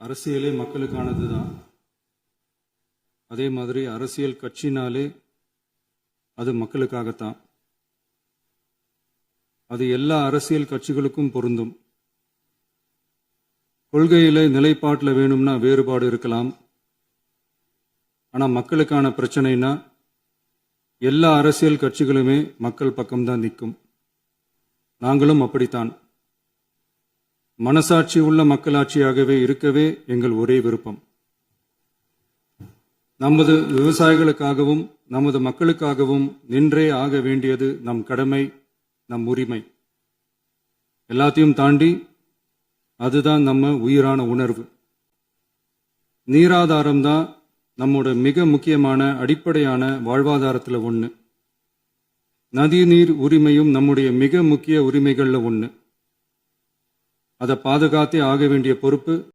அரசியலே மக்களுக்கானது தான். அதே மாதிரி அரசியல் கட்சினாலே அது மக்களுக்காகத்தான். அது எல்லா அரசியல் கட்சிகளுக்கும் பொருந்தும். கொள்கையில நிலைப்பாட்டில் வேணும்னா வேறுபாடு இருக்கலாம். ஆனால் மக்களுக்கான பிரச்சனைனா எல்லா அரசியல் கட்சிகளுமே மக்கள் பக்கம்தான் நிற்கும். நாங்களும் அப்படித்தான். மனசாட்சி உள்ள மக்களாட்சியாகவே இருக்கவே எங்கள் ஒரே விருப்பம். நமது விவசாயிகளுக்காகவும் நமது மக்களுக்காகவும் நின்றே ஆக வேண்டியது நம் கடமை, நம் உரிமை. எல்லாத்தையும் தாண்டி அதுதான் நம்ம உயிரான உணர்வு. நீராதாரம் தான் நம்மோட மிக முக்கியமான அடிப்படையான வாழ்வாதாரத்தில் ஒன்று. நதிநீர் உரிமையும் நம்முடைய மிக முக்கிய உரிமைகளில் ஒன்று. அதை பாதுகாத்தே ஆக வேண்டிய பொறுப்பு